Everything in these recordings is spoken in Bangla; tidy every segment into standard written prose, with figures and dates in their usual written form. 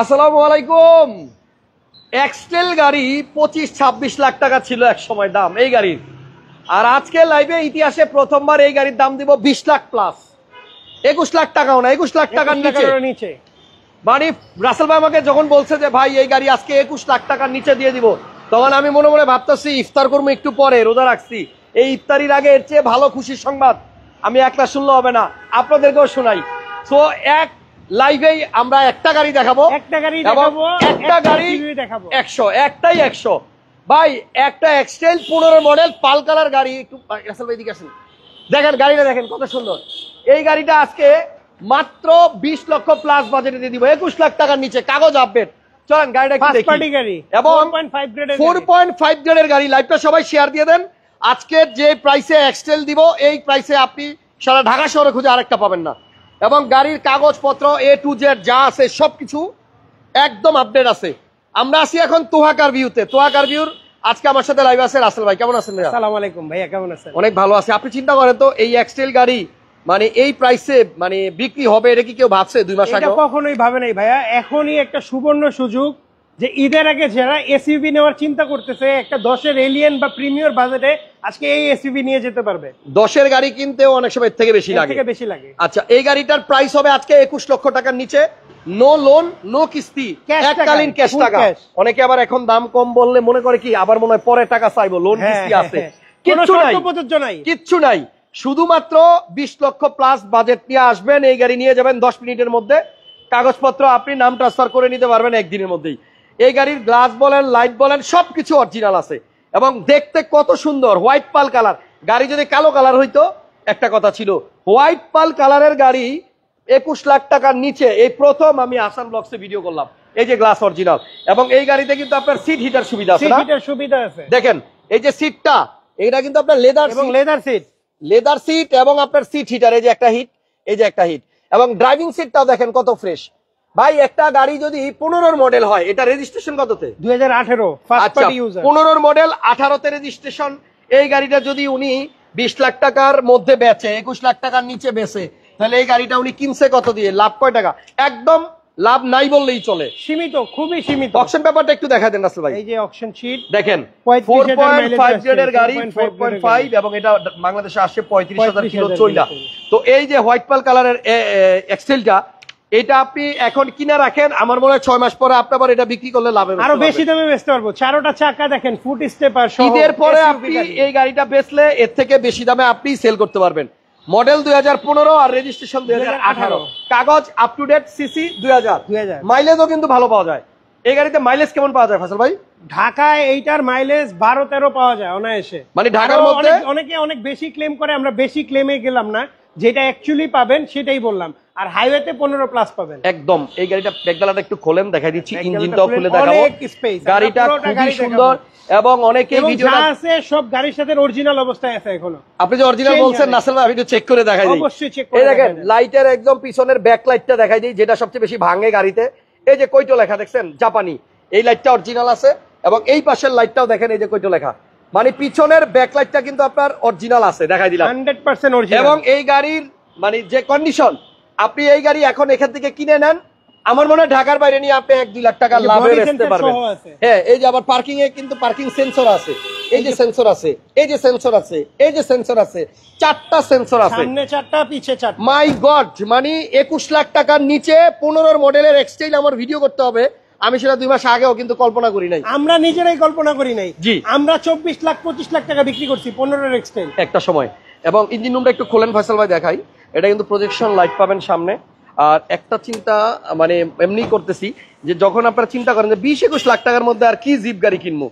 আসসালামু আলাইকুম। এক্সটেল গাড়ি 25-26 লাখ টাকা ছিল এক সময় দাম এই গাড়ির, আর আজকে লাইভে ইতিহাসে প্রথমবার এই গাড়ির দাম দিব 20 লাখ প্লাস। 21 লাখ টাকাও না, 21 লাখ টাকার নিচে। মানে রাসেল ভাই আমাকে যখন বলছে যে ভাই এই গাড়ি আজকে 21 লাখ টাকার নিচে দিয়ে দিব, তখন আমি মনে মনে ভাবতেছি ইফতার করবো একটু পরে, রোজা রাখছি, এই ইফতারির আগে এর চেয়ে ভালো খুশির সংবাদ আমি একটা শুনলে হবে না, আপনাদেরকেও শোনাই। সো এক লাইভেই আমরা একটা গাড়ি দেখাবো, একটা গাড়ি 100, একটাই 100 ভাই, একটা এক্সটেল 15 মডেল পাল কালার গাড়ি। একটু রাসেল ভাই দিকে আসেন, দেখেন গাড়িটা দেখেন কত সুন্দর। এই গাড়িটা আজকে মাত্র 20 লক্ষ প্লাস বাজেটে দিয়ে দিব, 21 লাখ টাকার নিচে, কাগজ আপডেট। চলেন গাড়িটা একটু দেখি। এবং 4.5 গ্রেডের গাড়ি। লাইভটা সবাই শেয়ার দিয়ে দেন। আজকে যে প্রাইসে এক্সটেল দিব এই প্রাইসে আপনি সারা ঢাকা শহরে খুঁজে আরেকটা পাবেন না। এবং গাড়ির কাগজপত্র A to Z যা আছে সবকিছু একদম আপডেট আছে। আমরা আছি এখন তোহাকার ভিউতে। তোহাকার ভিউর আজকে আমার সাথে লাইভ আছে রাসেল ভাই। কেমন আছেন ভাইয়া? আসসালামু আলাইকুম ভাইয়া, কেমন আছেন? অনেক ভালো আছি। আপনি চিন্তা করেন তো এই এক্সটেল গাড়ি মানে এই প্রাইসে মানে বিক্রি হবে, এটা কি কেউ ভাবছে 2 মাস আগে? এটা কখনোই ভাবে নাই ভাইয়া। এখনই একটা সুবর্ণ সুযোগ যে ঈদের আগে যারা এসইউভি নেওয়ার চিন্তা করতেছে, একটা 10-এর এলিয়ন বা প্রিমিয়ার বাজেটে আজকে এই এসইউভি নিয়ে যেতে পারবে। 10-এর গাড়ি কিনতেও অনেক সময় এর থেকে বেশি লাগে। আচ্ছা, এই গাড়িটার প্রাইস হবে আজকে 21 লক্ষ টাকার নিচে, নো লোন নো কিস্তি, এককালীন ক্যাশ টাকা। অনেকে আবার এখন দাম কম বললে মনে করে কি আবার মনে হয় পরে টাকা চাইবো, লোন কিস্তি আছে, কিচ্ছু নাই। শুধুমাত্র 20 লক্ষ প্লাস বাজেট নিয়ে আসবেন, এই গাড়ি নিয়ে যাবেন 10 মিনিটের মধ্যে। কাগজপত্র আপনি নাম ট্রান্সফার করে নিতে পারবেন একদিনের মধ্যেই। এই গাড়ির গ্লাস বলেন লাইট বলেন সবকিছু অরিজিনাল আছে এবং দেখতে কত সুন্দর, হোয়াইট পাল কালার। গাড়ি যদি কালো কালার হইতো একটা কথা ছিল, হোয়াইট পাল কালারের গাড়ি 21 লাখ টাকার নিচে এই প্রথম আমি আসান ব্লগসে ভিডিও করলাম। এই যে গ্লাস অরিজিনাল, এবং এই গাড়িতে কিন্তু আপনার সিট হিটার সুবিধা আছে। দেখেন এই যে সিটটা, এটা কিন্তু আপনার লেদার সিট এবং আপনার সিট হিটার, এই যে একটা হিট, এই যে একটা হিট, এবং ড্রাইভিং সিটটাও দেখেন কত ফ্রেশ। ভাই একটা গাড়ি যদি 15 মডেল হয়, এটা রেজিস্ট্রেশন কততে? 2018 ফার্স্ট পার্টি ইউজার। 15 মডেল 18তে রেজিস্ট্রেশন। এই গাড়িটা যদি উনি 20 লাখ টাকার মধ্যে বেচে, 21 লাখ টাকার নিচে বেচে, তাহলে এই গাড়িটা উনি কিনছে কত দিয়ে? লাভ কয় টাকা? একদম লাভ নাই বললেই চলে, সীমিত, খুবই সীমিত। অকশন পেপারটা একটু দেখা দেন রাসেল ভাই। এই যে অকশন শীট দেখেন, 4.5 গ্রেডের গাড়ি, 4.5, এবং এটা বাংলাদেশে আসে 35,000 কিলো চইলা। তো এই যে হোয়াইট পাল কালারের এক্সেলটা, এটা আপনি এখন কিনে রাখেন, আমার মনে হয় 6 মাস পরে আপনি আবার এটা বিক্রি করলে লাভ হবে, আরো বেশি দামে বেচতে পারবো। চারটা চাকা দেখেন, ফুট স্টেপার সহ। ঈদের পরে আপনি এই গাড়িটা বেচলে এর থেকে বেশি দামে আপনি সেল করতে পারবেন। মডেল 2015 আর রেজিস্ট্রেশন 2018, কাগজ আপ টু ডেট, সিসি 2000। মাইলেজও কিন্তু ভালো পাওয়া যায়। এই গাড়িতে মাইলেজ কেমন পাওয়া যায় ফয়সাল ভাই? ঢাকায় এইটার মাইলেজ 12-13 পাওয়া যায় অনায়াসে। মানে ঢাকার মধ্যে অনেকে অনেক বেশি ক্লেম করে, আমরা বেশি ক্লেমে গেলাম না, যেটা অ্যাকচুয়ালি পাবেন সেটাই বললাম। আর হাইওয়েতে 15 প্লাস পাবেন একদম। এই গাড়িটা ব্যাকডালাটা একটু খোলেন, দেখাই দিচ্ছি, ইঞ্জিনটাও খুলে দেখাবো। গাড়িটা খুবই সুন্দর এবং অনেকে ভিডিও আছে সব গাড়ির সাথে অরিজিনাল অবস্থায় আছে এখনো। আপনি যে অরিজিনাল বলছেন নাসেল ভাই, আমি একটু চেক করে দেখাই দিই। অবশ্যই চেক করে। এই দেখেন লাইটের একদম পিছনের ব্যাক লাইটটা দেখাই দিই, যেটা সবচেয়ে বেশি ভাঙে গাড়িতে। এই যে কইটো লেখা দেখছেন জাপানি, এই লাইটটা অরিজিনাল আছে, এবং এই পাশের লাইটটাও দেখেন, এই যে কইটো লেখা, মানে পিছনের ব্যাক লাইটটা কিন্তু আপনার অরিজিনাল আছে, দেখাই দিলাম 100% অরিজিনাল। এবং এই গাড়ির মানে যে কন্ডিশন, আপনি এই গাড়ি এখন এখান থেকে কিনে নেন, আমার মনে হয় ঢাকার বাইরে নিয়ে আপনি 1-2 লাখ টাকা লাভে বেচতে পারবেন। হ্যাঁ, এই যে আবার পার্কিং এ কিন্তু পার্কিং সেন্সর আছে, এই যে সেন্সর আছে, এই যে সেন্সর আছে, এই যে সেন্সর আছে, 4টা সেন্সর আছে, সামনে 4টা পিছে 4টা। মাই গড, মানে 21 লাখ টাকার নিচে 15 মডেলের এক্সটেল আমার ভিডিও করতে হবে, আমি সেটা 2 মাস আগেও কিন্তু কল্পনা করি নাই। আমরা নিজেরাই কল্পনা করি নাই। আমরা 24 লাখ 25 লাখ টাকা বিক্রি করছি 15 এক্সটেল একটা সময়। এবং ইঞ্জিন রুমটা একটু খোলেন ফয়সাল ভাই, দেখাই। এটা কিন্তু প্রজেকশন লাইট পাবেন সামনে। আর একটা চিন্তা মানে এমনি করতেছি যে যখন আপনারা চিন্তা করেন যে 20-21 লাখ টাকার মধ্যে আর কি জিপ গাড়ি কিনবো,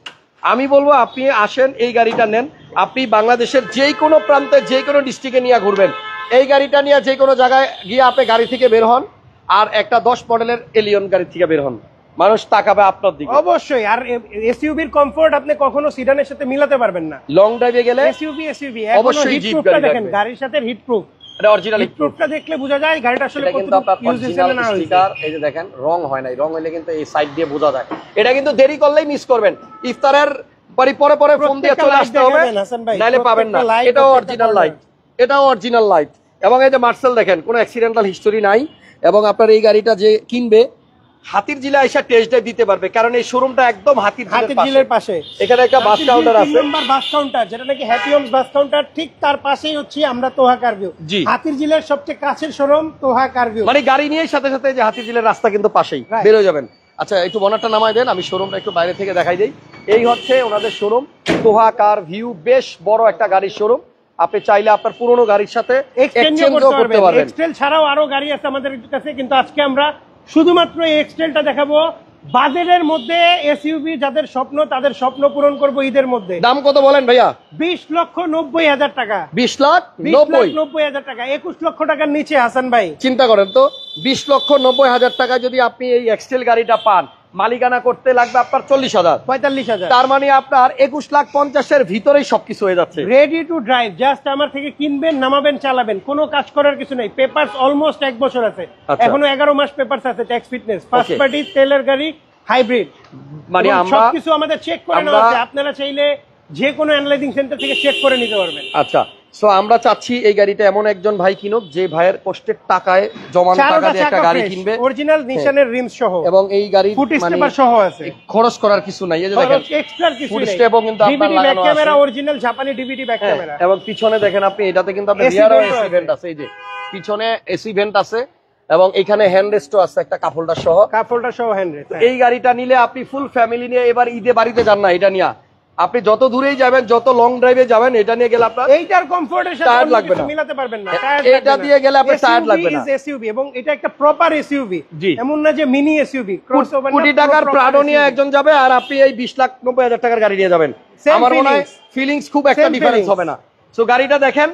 আমি বলবো আপনি আসেন এই গাড়িটা নেন। আপনি বাংলাদেশের যে কোনো প্রান্তে যে কোনো ডিস্ট্রিক্টে নিয়ে ঘুরবেন, এই গাড়িটা নিয়ে যে কোনো জায়গায় গিয়ে আপনি গাড়ি থেকে বের হন, আর একটা 10 মডেলের এলিয়ন গাড়ি থেকে বের হন, মানুষ তাকাবে আপনার দিকে অবশ্যই। আর এসইউভির কমফোর্ট আপনি কখনো সিডানের সাথে মিলাতে পারবেন না। লং ড্রাইভে গেলে এসইউভি অবশ্যই জিপ গাড়ি দেখেন, গাড়ির সাথে হিট প্রুফ, এটা অরিজিনাল হিট প্রুফটা দেখলে বোঝা যায় গাড়িটা আসলে কিন্তু আপনার অরিজিনাল স্টিকার। এই যে দেখেন রং হয় নাই, রং হইলে কিন্তু এই সাইড দিয়ে বোঝা যায়। এটা কিন্তু দেরি করলেই মিস করবেন, ইফতারের পরে ফোন দিয়ে চলে আসতে হবে, নাইলে পাবেন না। এটাও অরিজিনাল লাইট, এটাও অরিজিনাল লাইট। এবং এই যে মার্সেল দেখেন, কোনো অ্যাক্সিডেন্টাল হিস্টোরি নাই। এবং আপনার এই গাড়িটা যে কিনবে হাতির ঝিলে আইসা টেস্ট ড্রাইভ দিতে পারবে, কারণ এই শোরুমটা একদম হাতির ঝিলের পাশে। এখানে একটা বাস কাউন্টার আছে, নাম্বার বাস কাউন্টার, যেটা নাকি হ্যাপি হোমস বাস কাউন্টার, ঠিক তার পাশেই হচ্ছে আমরা তোহা কার ভিউ। হাতির ঝিলের সবচেয়ে কাছের শোরুম তোহা কার ভিউ, মানে গাড়ি নিয়ে সাথে সাথে যে হাতির ঝিলের রাস্তা কিন্তু পাশেই বের হয়ে যাবেন। আচ্ছা একটু বনারটা নামাই দেন, আমি শোরুমটা একটু বাইরে থেকে দেখাই দেই। এই হচ্ছে ওনাদের শোরুম তোহা কার ভিউ, বেশ বড় একটা গাড়ির শোরুম। আপনি চাইলে আপনার পুরনো গাড়ির সাথে এক্সচেঞ্জও করতে পারবেন। এক্সটেল ছাড়াও আরো গাড়ি আছে আমাদের কাছে, কিন্তু আজকে আমরা শুধুমাত্র এই এক্সটেলটা দেখাবো। বাজেটের মধ্যে এসইউভি যাদের স্বপ্ন, তাদের স্বপ্ন পূরণ করব ঈদের মধ্যে। দাম কত বলেন ভাইয়া? 20,90,000 টাকা। 20,90,000 টাকা, 21 লক্ষ টাকার নিচে হাসান ভাই। চিন্তা করেন তো, 20,90,000 টাকায় যদি আপনি এই এক্সটেল গাড়িটা পান, মালিকানা করতে লাগবে আপনার 40,000 45,000। তার মানে আপনার 21,50,000-এর ভিতরেই সবকিছু হয়ে যাচ্ছে, রেডি টু ড্রাইভ। জাস্ট আমার থেকে কিনবেন, নামাবেন, চালাবেন, কোনো কাজ করার কিছু নেই। পেপারস অলমোস্ট 1 বছর আছে, এখনো 11 মাস পেপারস আছে, ট্যাক্স ফিটনেস, ফার্স্ট পার্টি, তেলের গাড়ি, হাইব্রিড, মানে আমরা সবকিছু আমাদের চেক করে নেওয়া আছে। আপনারা চাইলে যে কোনো অ্যানালাইজিং সেন্টার থেকে চেক করে নিতে পারবেন। আচ্ছা, সো আমরা চাচ্ছি এই গাড়িটা এমন একজন ভাই কিনুক যে ভাইয়ের কষ্টের টাকায় জমানো টাকা দিয়ে একটা গাড়ি কিনবে, অরিজিনাল নিশানের রিমস সহ, এবং এই গাড়ি ফুট স্টেপার সহ আছে, খরচ করার কিছু নাই। এই যে দেখেন এক্সট্রা কিছু ফুট নেই, স্টেপও কিন্তু আপনার ব্যাক লাগানো ক্যামেরা, আছে, অরিজিনাল জাপানি ডিভিডি ব্যাক ক্যামেরা, এবং পিছনে দেখেন আপনি, এটাতে কিন্তু আপনার রিয়ার এসি ভেন্ট আছে, এই যে পিছনে এসি ভেন্ট আছে, এবং এখানে হ্যান্ড রেস্টও আছে একটা কাপড়টা সহ হ্যান্ড রেস্ট। এই গাড়িটা নিলে আপনি ফুল ফ্যামিলি নিয়ে এবার ঈদে বাড়িতে যান না, এটা নিয়ে আপনি যত দূরেই যাবেন, যত লং ড্রাইভে যাবেন, এটা নিয়ে গেলে আপনার এইটার কমফোর্টের সাথে টায়ার লাগবে না, মিলাতে পারবেন না। এটা দিয়ে গেলে আপনার টায়ার লাগবে না। এসইউভি, এবং এটা একটা প্রপার এসইউভি, এমন না যে মিনি এসইউভি। ক্রসওভার, কোটি টাকার প্রাডো নিয়ে একজন যাবে, আর আপনি এই 20,90,000 টাকার গাড়ি নিয়ে যাবেন, আমার মনে হয় ফিলিংস খুব একটা ডিফারেন্স হবে না। সো গাড়িটা দেখেন,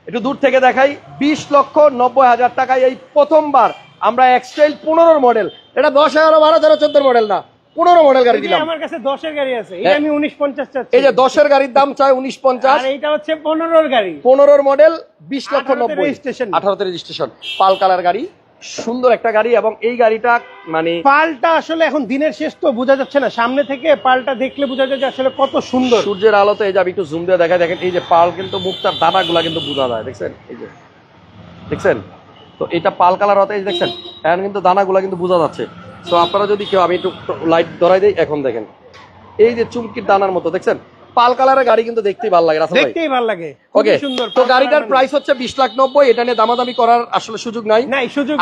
একটু দূর থেকে দেখাই। 20,90,000 টাকায় এই প্রথমবার আমরা এক্সটাইল 15 মডেল, এটা 10, 11, 12, 13, 14 মডেল না, 15 মডেল গাড়ি দিলাম। আমার কাছে 10 এর গাড়ি আছে, এটা আমি 19,50 চাচ্ছি। এই যে 10 এর গাড়ির দাম চাই 19,50, আর এইটা হচ্ছে 15 এর গাড়ি, 15 মডেল, 20,90,000, রেজিস্ট্রেশন, 18 তে রেজিস্ট্রেশন, পাল কালার গাড়ি, সুন্দর একটা গাড়ি। এবং এই গাড়িটা মানে পালটা আসলে এখন দিনের শেষ তো বোঝা যাচ্ছে না, সামনে থেকে পালটা দেখলে বোঝা যায় যে আসলে কত সুন্দর। সূর্যের আলোতে এই যে আমি একটু জুম দিয়ে দেখাই, দেখেন এই যে পাল কিন্তু মুখটার দানাগুলা কিন্তু বোঝা যায়, দেখছেন এই যে, দেখছেন তো এটা পাল কালার হতে, এই যে দেখছেন এখন কিন্তু দানাগুলা কিন্তু বোঝা যাচ্ছে। তো আপনারা যদি কেউ, আমি একটু লাইট ধরাই দিই, এখন দেখেন এই যে চুমকির দানার মতো, দেখছেন পাল কালারের গাড়ি কিন্তু দেখতেই ভালো লাগে, দেখতেই ভালো লাগে, ওকে সুন্দর। তো গাড়িটার প্রাইস হচ্ছে 20,90,000, এটা নিয়ে দামাদামি করার আসলে সুযোগ নাই,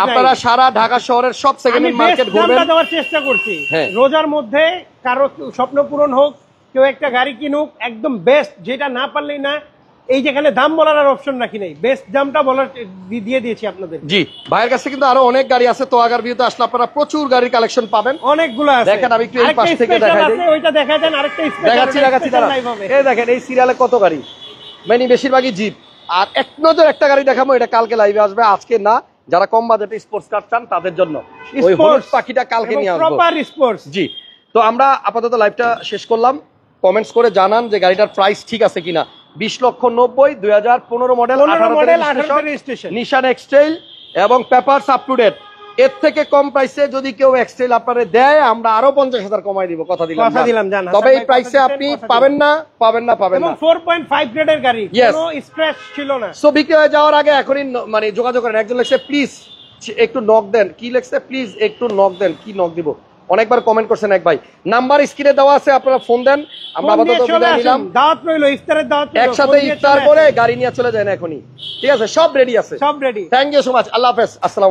আপনারা সারা ঢাকা শহরের সব সেকেন্ড হ্যান্ড মার্কেট ঘুরবেন। আমরা দেওয়ার চেষ্টা করছি রোজার মধ্যে, কারো স্বপ্ন পূরণ হোক, কেউ একটা গাড়ি কিনুক, একদম বেস্ট, যেটা না পারলেই না। এই যেখানে দাম বলার আর অপশন রাখি নাই, বেস্ট দামটা বলার দিয়ে দিয়েছি আপনাদের। জি, ভাইয়ের কাছে কিন্তু আরো অনেক গাড়ি আছে, তো আগার ভিউতে আসলে আপনারা প্রচুর গাড়ির কালেকশন পাবেন, অনেকগুলো আছে। দেখেন আমি একটু এই পাশ থেকে দেখাই দিই, ওইটা দেখাই দেন, আরেকটা দেখাচ্ছি। এই দেখেন এই সিরিয়ালে কত গাড়ি, মানে বেশিরভাগই জিপ। আর এক নজর একটা গাড়ি দেখাবো, এটা কালকে লাইভে আসবে, আজকে না। যারা কম বাজেটে স্পোর্টস কার চান তাদের জন্য ওই হলুদ পাখিটা কালকে নিয়ে আসবো, প্রপার স্পোর্টস। জি, তো আমরা আপাতত লাইভটা শেষ করলাম। কমেন্টস করে জানান যে গাড়িটার প্রাইস ঠিক আছে কিনা। 20,90,000, 2015 মডেল, 18 রেজিস্ট্রেশন, নিশান এক্সটাইল, এবং পেপারস আপ টু ডেট। এর থেকে কম প্রাইসে যদি কেউ এক্সটাইল আপনারে দেয়, আমরা আরো 50,000 কমাই দিব, কথা দিলাম। তবে এই প্রাইসে আপনি পাবেন না। 4.5 গ্রেডের গাড়ি, কোনো স্ক্র্যাচ ছিল না। সো বিক্রি হয়ে যাওয়ার আগে এখনই মানে যোগাযোগ করেন। একজন লিখছে প্লিজ একটু নক দেন, কি লিখছে প্লিজ একটু নক দেন, কি নক দিব, অনেকবার কমেন্ট করছেন এক ভাই। নাম্বার স্ক্রিনে দেওয়া আছে, আপনারা ফোন দেন। আমরা আপাতত বিদায় নিলাম, দাওয়াত রইলো, ইফতারের দাওয়াত, একসাথে ইফতার করে গাড়ি নিয়ে চলে যায় না এখনই, ঠিক আছে? সব রেডি আছে, সব ready. Thank you so much, Allah হাফেজ, আসসালাম।